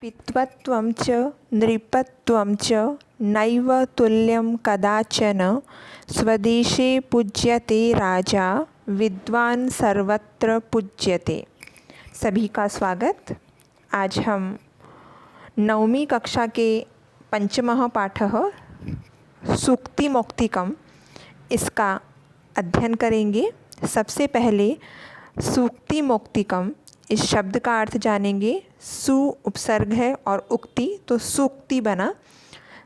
पित्वत्वं च नृपत्वं च नैव तुल्यं कदाचन। स्वदेशे पूज्यते राजा, विद्वान सर्वत्र पूज्यते। सभी का स्वागत। आज हम 9वीं कक्षा के पंचमः पाठः सूक्तिमौक्तिकम् इसका अध्ययन करेंगे। सबसे पहले सूक्तिमौक्तिकम् इस शब्द का अर्थ जानेंगे। सु उपसर्ग है और उक्ति तो सूक्ति बना।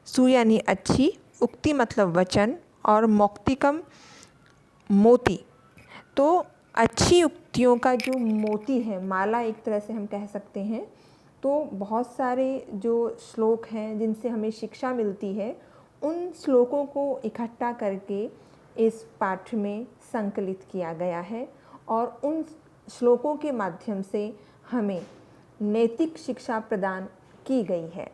सु यानी अच्छी, उक्ति मतलब वचन और मौक्तिकम मोती। तो अच्छी उक्तियों का जो मोती है, माला एक तरह से हम कह सकते हैं। तो बहुत सारे जो श्लोक हैं जिनसे हमें शिक्षा मिलती है, उन श्लोकों को इकट्ठा करके इस पाठ में संकलित किया गया है और उन श्लोकों के माध्यम से हमें नैतिक शिक्षा प्रदान की गई है।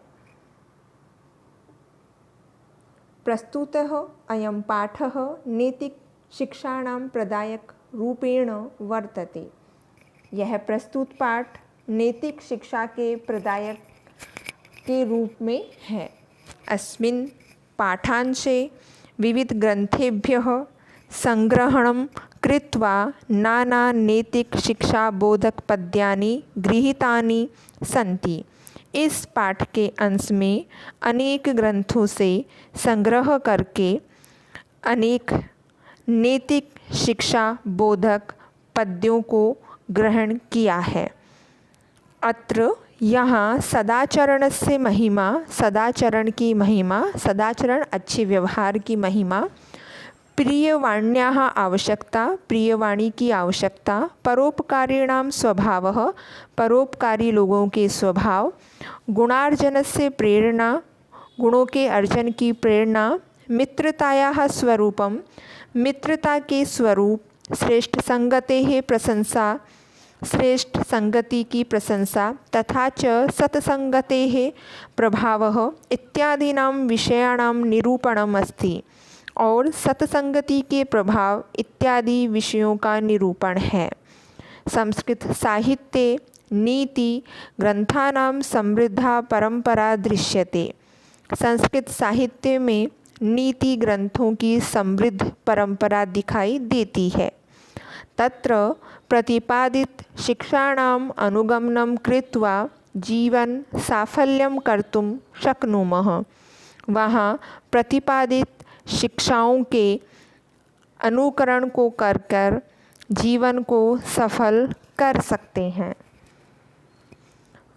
प्रस्तुतः अयं पाठः नैतिक शिक्षाणां प्रदायक रूपेण वर्तते। यह प्रस्तुत पाठ नैतिक शिक्षा के प्रदायक के रूप में है। अस्मिन् पाठांशे विविध ग्रंथेभ्यः संग्रहणं कृत्वा नाना नैतिक शिक्षा बोधक पद्यानि गृहीतानि सन्ति। इस पाठ के अंश में अनेक ग्रंथों से संग्रह करके अनेक नैतिक शिक्षा बोधक पद्यों को ग्रहण किया है। अत्र यहाँ सदाचरणस्य महिमा, सदाचरण की महिमा, सदाचरण अच्छे व्यवहार की महिमा, प्रियवाण्याः आवश्यकता, प्रियवाणी की आवश्यकता, परोपकारिणां स्वभावः, परोपकारी लोगों के स्वभाव, गुणार्जनस्य प्रेरणा, गुणों के अर्जन की प्रेरणा, मित्रतायाः स्वरूपम, मित्रता के स्वरूप, श्रेष्ठ संगतेः प्रशंसा, श्रेष्ठ संगति की प्रशंसा, तथा च सत्संगतेः प्रभावः इत्यादीनां विषयाणां निरूपणम् अस्ति और सत्संगति के प्रभाव इत्यादि विषयों का निरूपण है। संस्कृत साहित्ये नीति ग्रंथानां समृद्धा परंपरा दृश्यते। संस्कृत साहित्य में नीति ग्रंथों की समृद्ध परंपरा दिखाई देती है। तत्र प्रतिपादित शिक्षाणाम् अनुगमनं कृत्वा जीवन साफल्यं कर्तुं शक्नुमः। वहाँ प्रतिपादित शिक्षाओं के अनुकरण को कर जीवन को सफल कर सकते हैं।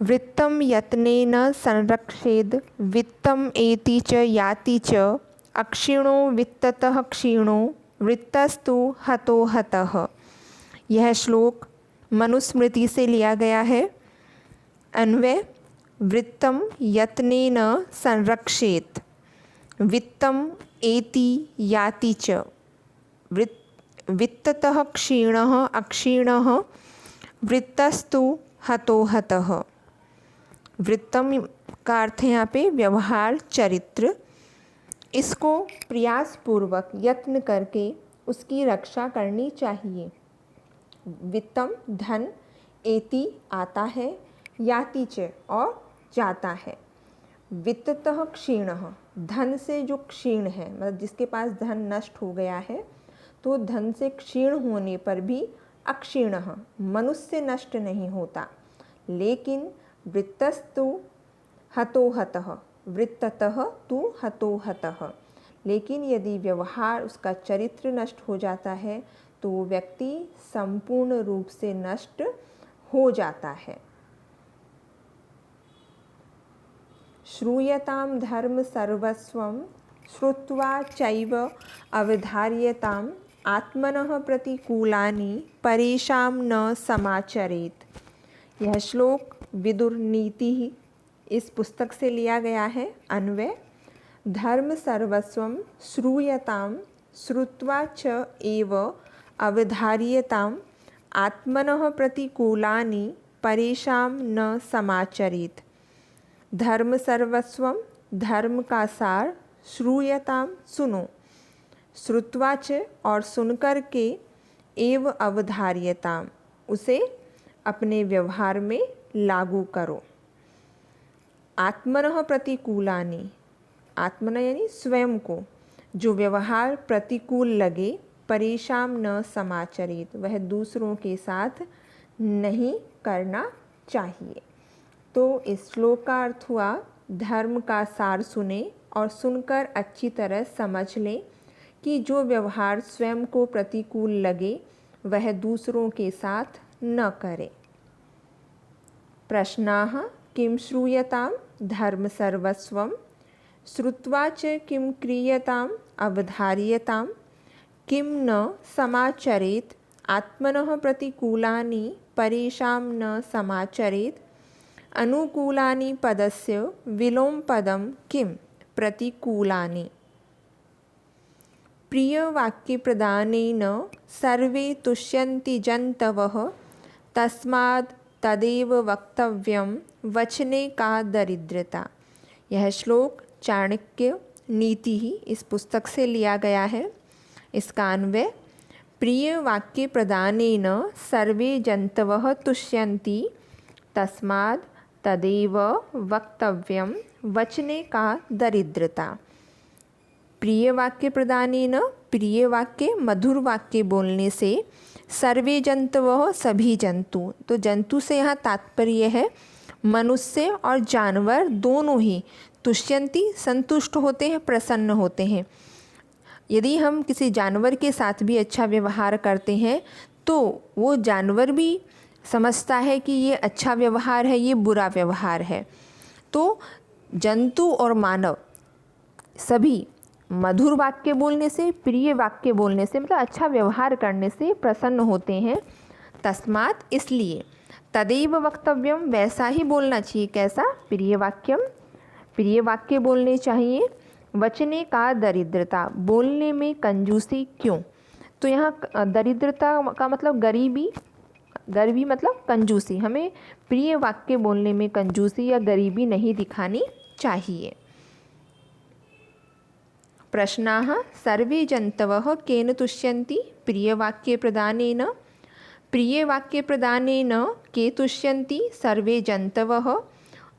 वृत्तं यत्नेन संरक्षेद, वित्तम एति च याति च, अक्षीणो वित्ततः क्षीणो, वृत्तस्तु हतो हतः। यह श्लोक मनुस्मृति से लिया गया है। अन्वय: वृत्तं यत्नेन संरक्षेत, वित्तम एति याति च, वित्ततः क्षीणः अक्षीणः, वृत्तस्तु हतो हतः। वृत्तम का अर्थ है यहाँ पे व्यवहार, चरित्र। इसको प्रयासपूर्वक यत्न करके उसकी रक्षा करनी चाहिए। वित्तम धन, एति आता है, याति च और जाता है। वित्ततः क्षीणः, धन से जो क्षीण है, मतलब जिसके पास धन नष्ट हो गया है, तो धन से क्षीण होने पर भी अक्षीणः, मनुष्य नष्ट नहीं होता। लेकिन वृत्तस्तु हतो हतः, वृत्ततः तु हतो हतः। लेकिन यदि व्यवहार, उसका चरित्र नष्ट हो जाता है तो व्यक्ति संपूर्ण रूप से नष्ट हो जाता है। श्रूयतां धर्म सर्वस्वं, श्रुत्वा चैव अवधार्यताम्, आत्मनः प्रतिकूलानि परेषां न समाचरेत्। यह श्लोक विदुर नीति इस पुस्तक से लिया गया है। अन्वय: धर्म सर्वस्वं श्रूयतां, श्रुत्वा च एव अवधार्यताम्, आत्मनः प्रतिकूलानि परेषां न समाचरेत्। धर्म सर्वस्वम, धर्म का सार, श्रूयताम सुनो, श्रुत्वा च और सुनकर के, एव अवधार्यताम उसे अपने व्यवहार में लागू करो। आत्मनः प्रतिकूलानि, आत्मन यानी स्वयं को, जो व्यवहार प्रतिकूल लगे, परेशान न समाचरित, वह दूसरों के साथ नहीं करना चाहिए। तो इस श्लोक का अर्थ हुआ, धर्म का सार सुने और सुनकर अच्छी तरह समझ लें कि जो व्यवहार स्वयं को प्रतिकूल लगे वह दूसरों के साथ न करें। प्रश्नाः किं श्रूयतां धर्म सर्वस्वं, श्रुत्वा च किं क्रियताम् अवधार्यतां, किं न समाचरेत् आत्मनः प्रतिकूलानि परेषां न समाचरेत्, अनुकूलानि पदस्य विलोमपदं किं प्रतिकूलानि। प्रियवाक्यप्रदानेन सर्वे तुष्यन्ति जन्तवः, तस्माद् तदेव वक्तव्यं वचने का दरिद्रता। यह श्लोक चाणक्य नीति ही इस पुस्तक से लिया गया है। इसका अन्वय, प्रिय वाक्य प्रदानेन सर्वे जन्तवः तुष्यन्ति, तस्माद् तदेव वक्तव्यं वचने का दरिद्रता। प्रिय वाक्य प्रदानेन, प्रिय वाक्य मधुर वाक्य बोलने से, सर्वे जंतवः सभी जंतु, तो जंतु से यहाँ तात्पर्य है मनुष्य और जानवर दोनों ही, तुष्यंती संतुष्ट होते हैं, प्रसन्न होते हैं। यदि हम किसी जानवर के साथ भी अच्छा व्यवहार करते हैं तो वो जानवर भी समझता है कि ये अच्छा व्यवहार है, ये बुरा व्यवहार है। तो जंतु और मानव सभी मधुर वाक्य बोलने से, प्रिय वाक्य बोलने से, मतलब अच्छा व्यवहार करने से प्रसन्न होते हैं। तस्मात् इसलिए, तदेव वक्तव्यम वैसा ही बोलना चाहिए। कैसा? प्रिय वाक्यम, प्रिय वाक्य बोलने चाहिए। वचने का दरिद्रता, बोलने में कंजूसी क्यों? तो यहाँ दरिद्रता का मतलब गरीबी, गरीबी मतलब कंजूसी। हमें प्रिय वाक्य बोलने में कंजूसी या गरीबी नहीं दिखानी चाहिए। प्रश्नाः सर्वे जन्तवः केन तुष्यन्ति प्रियवाक्यप्रदानेन, प्रियवाक्यप्रदानेन के तुष्यन्ति सर्वे जन्तवः,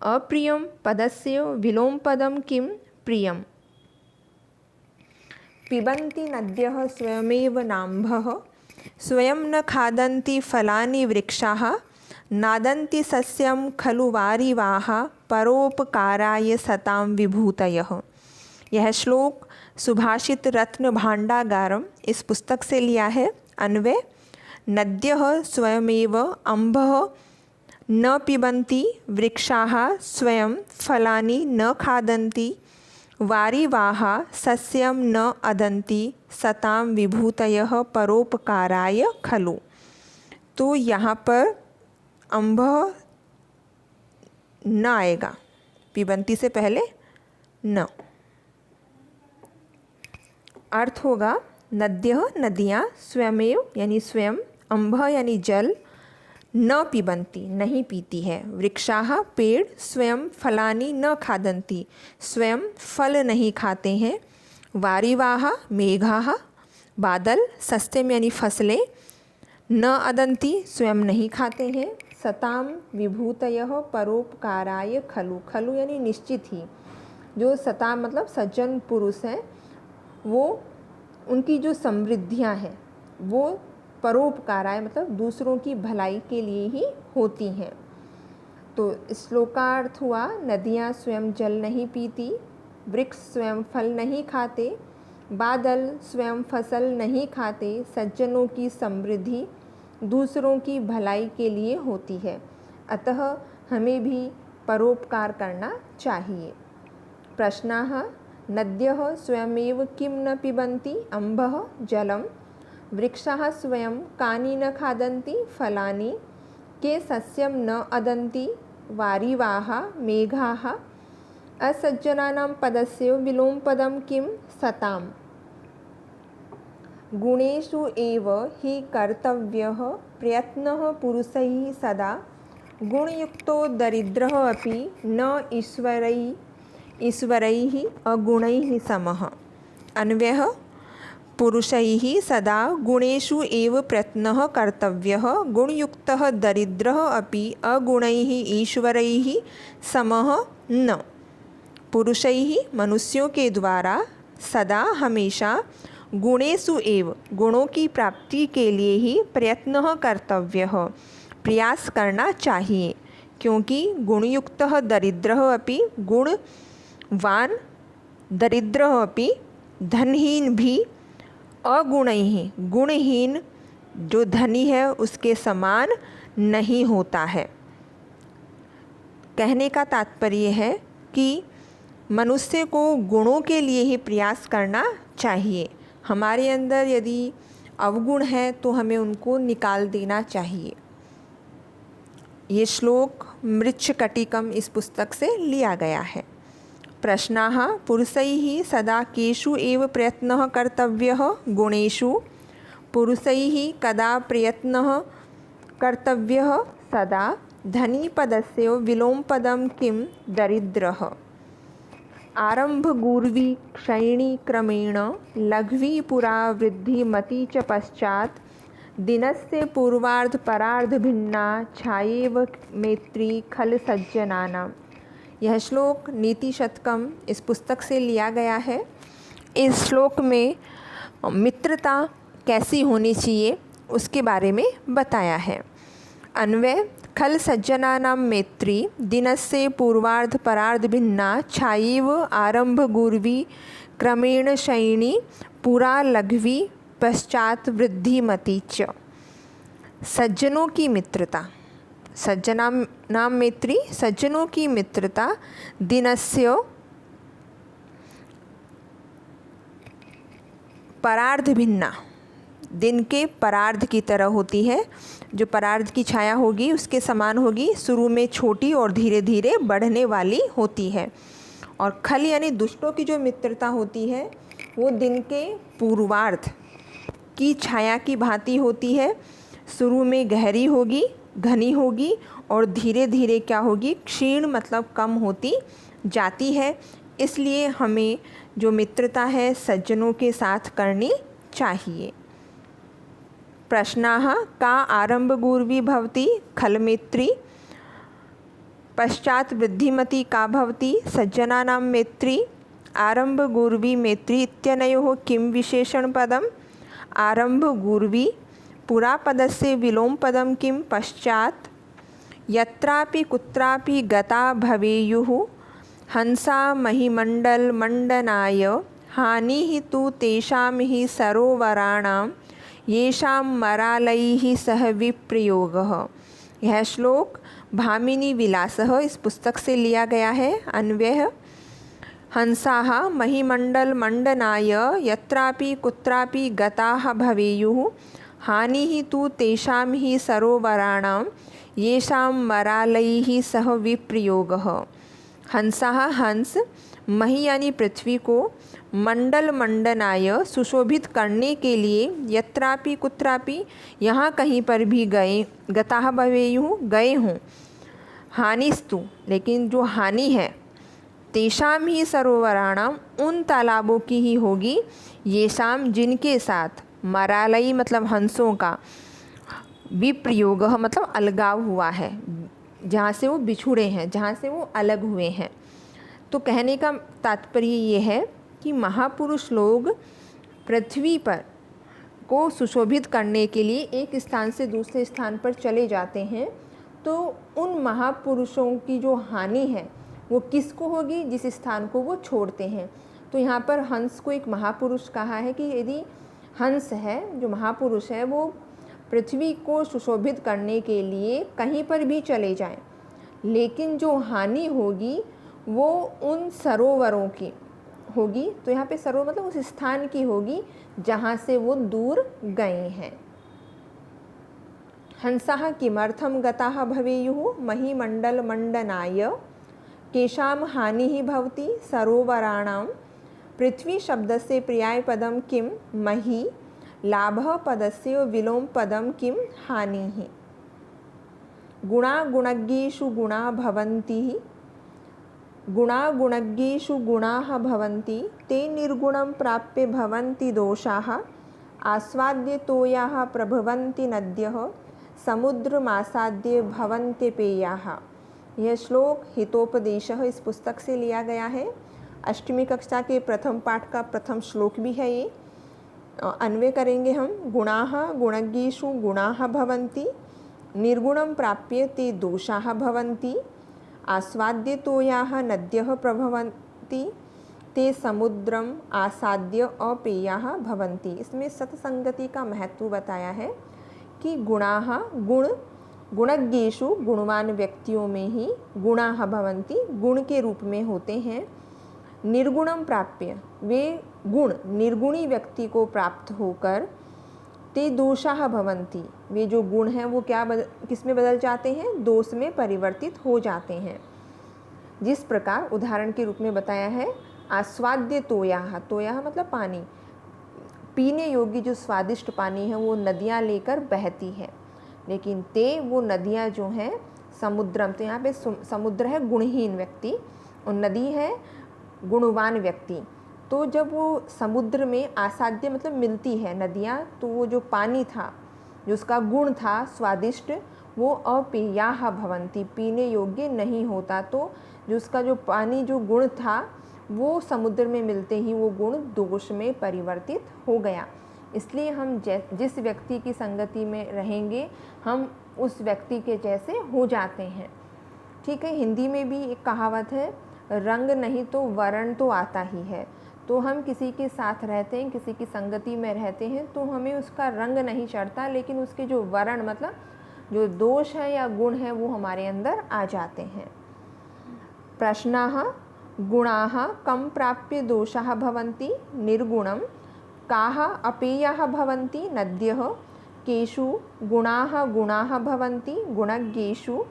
अप्रियं पदस्य विलोमपदं किं प्रियम्। पिबन्ति नद्यः स्वयमेव नाम्भः, स्वयं न खादन्ति फलानि वृक्षाः, नादन्ति सस्यं खलु वारिवाः, परोपकाराय सतां विभूतयः। यह श्लोक सुभाषित रत्न भाण्डागारम इस पुस्तक से लिया है। अन्वय, नद्यः स्वयमेव अम्भः न पिबन्ति, वृक्षाः स्वयं फलानि न खादन्ति, वारिवाः सस्यं न अदन्ति, सतां विभूतयः परोपकाराय खलु। तो यहाँ पर अम्भः न आएगा, पिबन्ति से पहले न। अर्थ होगा, नद्यः नदियाँ, स्वयमेव यानी स्वयं, अम्भः यानी जल, न पिबन्ति नहीं पीती है, वृक्षाः पेड़, स्वयं फलानि न खादन्ति स्वयं फल नहीं खाते हैं, वारिवाः मेघाः बादल, सस्यम यानी फसलें, न अदन्ति स्वयं नहीं खाते हैं, सतां विभूतयः परोपकाराय खलु, खलु यानी निश्चित ही, जो सतां मतलब सज्जन पुरुष हैं, वो उनकी जो समृद्धियां हैं वो परोपकाराय मतलब दूसरों की भलाई के लिए ही होती हैं। तो इस श्लोक का अर्थ हुआ, नदियाँ स्वयं जल नहीं पीती, वृक्ष स्वयं फल नहीं खाते, बादल स्वयं फसल नहीं खाते, सज्जनों की समृद्धि दूसरों की भलाई के लिए होती है, अतः हमें भी परोपकार करना चाहिए। प्रश्नाः नद्यः स्वयमेव किं न पिबन्ति, अम्भः जलं, वृक्षाः स्वयं कानि न खादन्ति फलानि, के सस्यं न अदन्ति, वारिवाः मेघाः, असज्जनानां पदस्य विलोमपदं किं सताम्। गुणेषु एव हि कर्तव्यः प्रयत्नः पुरुषैः सदा, गुणयुक्तो दरिद्रः अपि न ईश्वरैः अगुणैः समः। अन्वयः, पुरुषैः सदा गुणेषु एव प्रयत्नः कर्तव्यः। गुणयुक्तः दरिद्रः अपि अगुणैः ईश्वरैः समः न। पुरुषैः मनुष्यों के द्वारा सदा हमेशा गुणेषु एव गुणों की प्राप्ति के लिए ही प्रयत्न कर्तव्य प्रयास करना चाहिए, क्योंकि गुणयुक्तः दरिद्रः अपि गुणवान दरिद्रः अपि धनहीन भी अगुणैः गुणहीन जो धनी है उसके समान नहीं होता है। कहने का तात्पर्य है कि मनुष्य को गुणों के लिए ही प्रयास करना चाहिए। हमारे अंदर यदि अवगुण है तो हमें उनको निकाल देना चाहिए। ये श्लोक मृच्छकटिकम इस पुस्तक से लिया गया है। प्रश्नाः पुरुषैः सदा केषु एव प्रयत्नः कर्तव्यः गुणेषु। पुरुषैः कदा प्रयत्नः कर्तव्यः सदा। धनीपदस्य विलोमपदं किं दरिद्रः। आरम्भगूर्वी क्षयिणी क्रमेण लघ्वी पुरा वृद्धिमती च पश्चात् दिनस्य पूर्वार्ध परार्ध भिन्ना छायेव मैत्री खल सज्जनानां। यह श्लोक नीति शतकम इस पुस्तक से लिया गया है। इस श्लोक में मित्रता कैसी होनी चाहिए उसके बारे में बताया है। अन्वय खल सज्जनानां मैत्री दिनस्य पूर्वार्ध परार्ध भिन्ना छायेव आरंभ गुर्वी क्रमेण शयिनी पुरा लघ्वी पश्चात वृद्धिमती च। सज्जनों की मित्रता, सज्जनानां मैत्री सज्जनों की मित्रता दिनस्य परार्ध भिन्ना दिन के परार्ध की तरह होती है। जो परार्ध की छाया होगी उसके समान होगी, शुरू में छोटी और धीरे धीरे बढ़ने वाली होती है। और खल यानी दुष्टों की जो मित्रता होती है वो दिन के पूर्वार्ध की छाया की भांति होती है। शुरू में गहरी होगी, घनी होगी और धीरे धीरे क्या होगी, क्षीण मतलब कम होती जाती है। इसलिए हमें जो मित्रता है सज्जनों के साथ करनी चाहिए। प्रश्नाः का आरम्भगूर्वी भवति खलमैत्री पश्चात वृद्धिमती का भवति सज्जनानां मैत्री आरम्भगूर्वी मैत्री इत्यनयोः किं विशेषणपदम्। आरम्भगूर्वी पुरापदस्य विलोमपदं किं पश्चात्। यत्रापि कुत्रापि गता भवेयुः हंसा महिमण्डलमण्डनाय हानिः तु तेषां हि सरोवराणां येषां मरालैः सह विप्रयोगः। यह श्लोक भामिनी विलासः इस पुस्तक से लिया गया है। अन्वयः हंसाः महिमण्डलमण्डनाय यत्रापि कुत्रापि गताः भवेयुः हानिः तु तेषां हि सरोवराणां येषां मरालैः सह विप्रयोगः। हंसाः हंस, मही यानी पृथ्वी को, मंडल मंडनाय सुशोभित करने के लिए, यत्रापि कुत्रापि यहाँ कहीं पर भी गए, गताः भवेयुः गए हों, हानिस्तु लेकिन जो हानि है, तेषाम ही सरोवराणाम उन तालाबों की ही होगी, येषाम जिनके साथ, मरालई मतलब हंसों का, विप्रयोग मतलब अलगाव हुआ है, जहाँ से वो बिछुड़े हैं, जहाँ से वो अलग हुए हैं। तो कहने का तात्पर्य ये है कि महापुरुष लोग पृथ्वी पर को सुशोभित करने के लिए एक स्थान से दूसरे स्थान पर चले जाते हैं। तो उन महापुरुषों की जो हानि है वो किसको होगी, जिस स्थान को वो छोड़ते हैं। तो यहाँ पर हंस को एक महापुरुष कहा है कि यदि हंस है, जो महापुरुष है, वो पृथ्वी को सुशोभित करने के लिए कहीं पर भी चले जाएं, लेकिन जो हानि होगी वो उन सरोवरों की होगी। तो यहाँ पे सरोवर मतलब उस स्थान की होगी जहाँ से वो दूर गए हैं। हंसाः किमर्थं गताः भवेयुः महिमण्डलमण्डनाय केषां हानिः भवति सरोवराणां। पृथ्वी शब्दस्य पर्यायपदं किं मही, लाभः पदस्य विलोमपदं किं हानिः। गुणा गुणज्ञेषु गुणा भवन्ति, गुणा गुणज्ञेषु गुणाः भवन्ति ते निर्गुणं प्राप्य भवन्ति दोषाः आस्वाद्य तोयाः प्रभवन्ति नद्यः समुद्रमासाद्य भवन्ति पेयाः। यह श्लोक हितोपदेशः इस पुस्तक से लिया गया है। अष्टमी कक्षा के प्रथम पाठ का प्रथम श्लोक भी है ये। अन्वय करेंगे हम। गुणाः गुणज्ञेषु गुणाः भवन्ति निर्गुणं प्राप्य ते दोषाः भवन्ति आस्वाद्य तोयाः नद्यः प्रभवन्ति ते समुद्रम आसाद्य अपेयाः भवन्ति। इसमें सत्संगति का महत्व बताया है कि गुणाः गुणज्ञेषु गुणवान व्यक्तियों में ही गुणाः भवन्ति गुण के रूप में होते हैं। निर्गुणम प्राप्य वे गुण निर्गुणी व्यक्ति को प्राप्त होकर ते दोषाः भवन्ति वे जो गुण हैं वो किस में बदल जाते हैं? दोष में परिवर्तित हो जाते हैं। जिस प्रकार उदाहरण के रूप में बताया है आस्वाद्य तोयाः, तोयाः मतलब पानी, पीने योग्य जो स्वादिष्ट पानी है वो नदियाँ लेकर बहती है, लेकिन ते वो नदियाँ जो हैं समुद्रम, तो यहाँ पे समुद्र है गुणहीन व्यक्ति और नदी है गुणवान व्यक्ति। तो जब वो समुद्र में आसाद्य मतलब मिलती है नदियाँ, तो वो जो पानी था जो उसका गुण था स्वादिष्ट वो अपेयाः भवन्ति पीने योग्य नहीं होता। तो जो उसका जो पानी जो गुण था वो समुद्र में मिलते ही वो गुण दोष में परिवर्तित हो गया। इसलिए हम जिस व्यक्ति की संगति में रहेंगे हम उस व्यक्ति के जैसे हो जाते हैं। ठीक है। हिंदी में भी एक कहावत है, रंग नहीं तो वर्ण तो आता ही है। तो हम किसी के साथ रहते हैं, किसी की संगति में रहते हैं तो हमें उसका रंग नहीं चढ़ता, लेकिन उसके जो वर्ण मतलब जो दोष है या गुण है वो हमारे अंदर आ जाते हैं। प्रश्नाः गुणाः कं प्राप्य दोषाः भवन्ति निर्गुणं काः अपेयाः भवन्ति नद्यः केषु गुणाः भवन्ति गुणज्ञेषु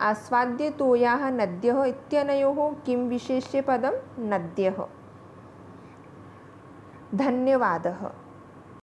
आस्वाद्य तोयाः नद्यः इत्यनयोः किं विशेष्य पदं नद्यः। धन्यवादः।